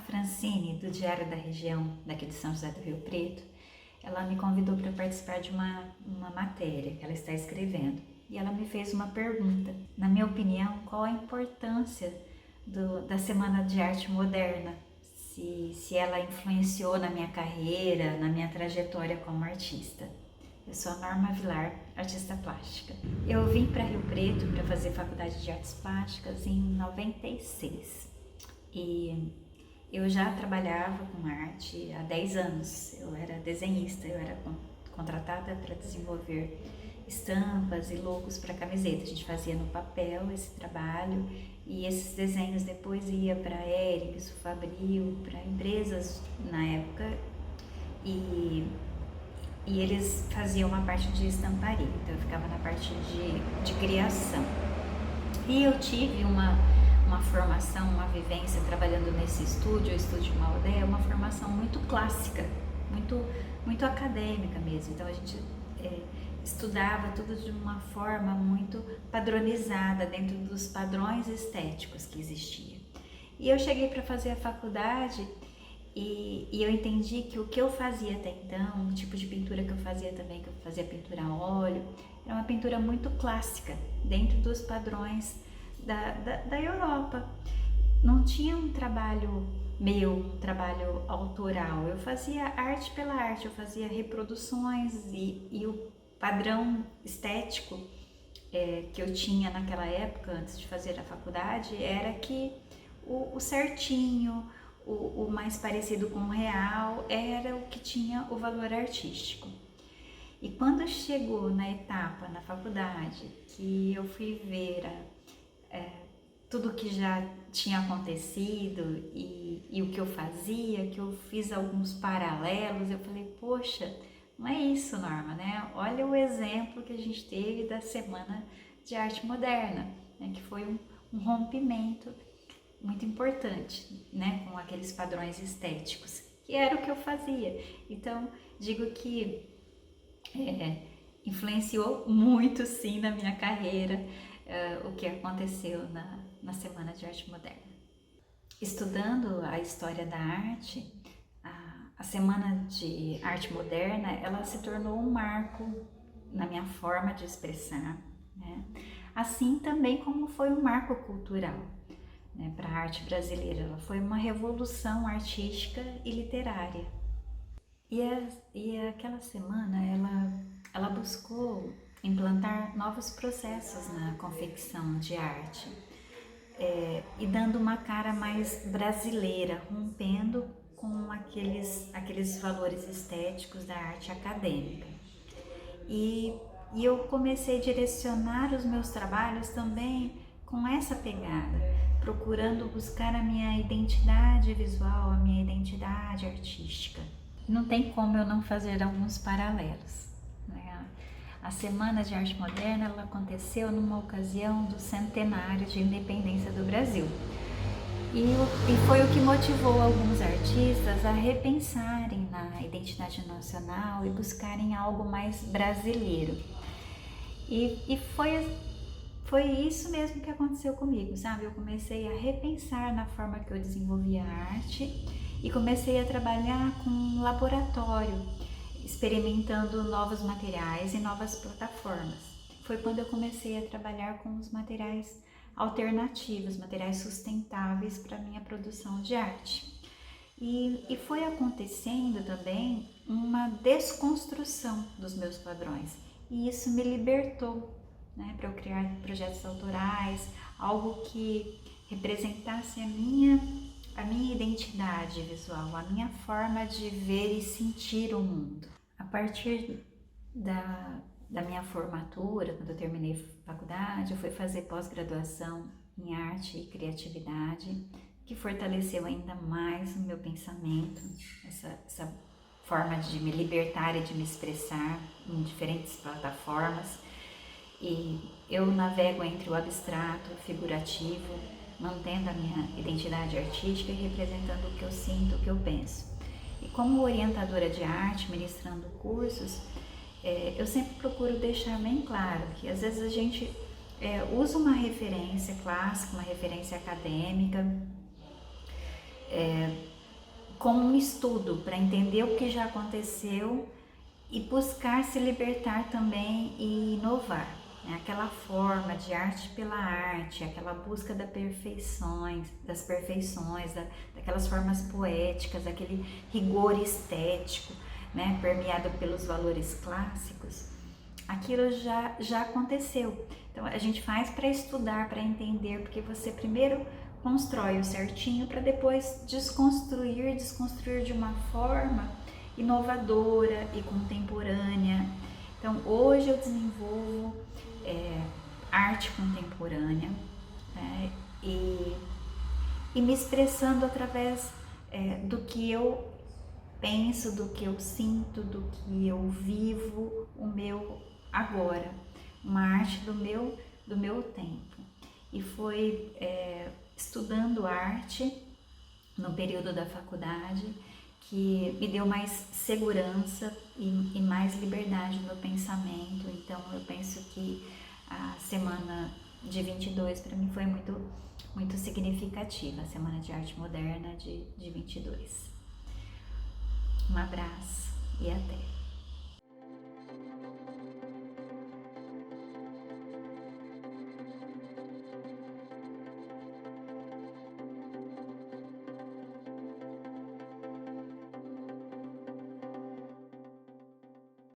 Francine, do Diário da Região, daqui de São José do Rio Preto, ela me convidou para participar de uma matéria que ela está escrevendo. E ela me fez uma pergunta. Na minha opinião, qual a importância da Semana de Arte Moderna? Se ela influenciou na minha carreira, na minha trajetória como artista. Eu sou a Norma Vilar, artista plástica. Eu vim para Rio Preto para fazer faculdade de artes plásticas em 96. E eu já trabalhava com arte há 10 anos. Eu era desenhista, eu era contratada para desenvolver estampas e logos para camiseta. A gente fazia no papel esse trabalho e esses desenhos depois ia para Erickson, Fabril, para empresas na época e eles faziam uma parte de estamparia, então eu ficava na parte de criação. E eu tive uma formação, uma vivência trabalhando nesse estúdio, o Estúdio Maldé, uma formação muito clássica, muito acadêmica mesmo. Então a gente estudava tudo de uma forma muito padronizada, dentro dos padrões estéticos que existiam. E eu cheguei para fazer a faculdade e eu entendi que o que eu fazia até então, o tipo de pintura que eu fazia também, que eu fazia pintura a óleo, era uma pintura muito clássica, dentro dos padrões da Europa. Não tinha um trabalho meu, um trabalho autoral. Eu fazia arte pela arte, eu fazia reproduções e o padrão estético que eu tinha naquela época, antes de fazer a faculdade, era que o certinho, o mais parecido com o real, era o que tinha o valor artístico. E quando chegou na etapa, na faculdade, que eu fui ver tudo que já tinha acontecido e o que eu fazia, que eu fiz alguns paralelos, eu falei, poxa, não é isso, Norma, né? Olha o exemplo que a gente teve da Semana de Arte Moderna, né? Que foi um rompimento muito importante, né? Com aqueles padrões estéticos, que era o que eu fazia. Então, digo que influenciou muito, sim, na minha carreira, o que aconteceu na Semana de Arte Moderna. Estudando a história da arte, a Semana de Arte Moderna, ela se tornou um marco na minha forma de expressar, né? Assim também como foi um marco cultural, né, para a arte brasileira. Ela foi uma revolução artística e literária. E aquela semana, ela buscou implantar novos processos na confecção de arte, e dando uma cara mais brasileira, rompendo com aqueles valores estéticos da arte acadêmica. E eu comecei a direcionar os meus trabalhos também com essa pegada, procurando buscar a minha identidade visual, a minha identidade artística. Não tem como eu não fazer alguns paralelos, né? A Semana de Arte Moderna, ela aconteceu numa ocasião do centenário de independência do Brasil. E foi o que motivou alguns artistas a repensarem na identidade nacional e buscarem algo mais brasileiro. E foi isso mesmo que aconteceu comigo, sabe? Eu comecei a repensar na forma que eu desenvolvia a arte e comecei a trabalhar com um laboratório, experimentando novos materiais e novas plataformas. Foi quando eu comecei a trabalhar com os materiais alternativos, materiais sustentáveis para a minha produção de arte. E foi acontecendo também uma desconstrução dos meus padrões, e isso me libertou, né, para eu criar projetos autorais, algo que representasse a minha identidade visual, a minha forma de ver e sentir o mundo. A partir da minha formatura, quando eu terminei a faculdade, eu fui fazer pós-graduação em arte e criatividade, que fortaleceu ainda mais o meu pensamento, essa forma de me libertar e de me expressar em diferentes plataformas. E eu navego entre o abstrato, o figurativo, mantendo a minha identidade artística e representando o que eu sinto, o que eu penso. E como orientadora de arte, ministrando cursos, eu sempre procuro deixar bem claro que às vezes a gente usa uma referência clássica, uma referência acadêmica, como um estudo para entender o que já aconteceu e buscar se libertar também e inovar. Né? Aquela forma de arte pela arte, aquela busca das perfeições, daquelas formas poéticas, aquele rigor estético, né? Permeado pelos valores clássicos, aquilo já aconteceu. Então a gente faz para estudar, para entender, porque você primeiro constrói o certinho para depois desconstruir de uma forma inovadora e contemporânea. Então hoje eu desenvolvo arte contemporânea, né, e me expressando através do que eu penso, do que eu sinto, do que eu vivo, o meu agora, uma arte do meu tempo. E foi estudando arte no período da faculdade que me deu mais segurança e mais liberdade no pensamento. Então eu penso que a semana de 22 para mim foi muito significativa, a Semana de Arte Moderna de 22. Um abraço e até!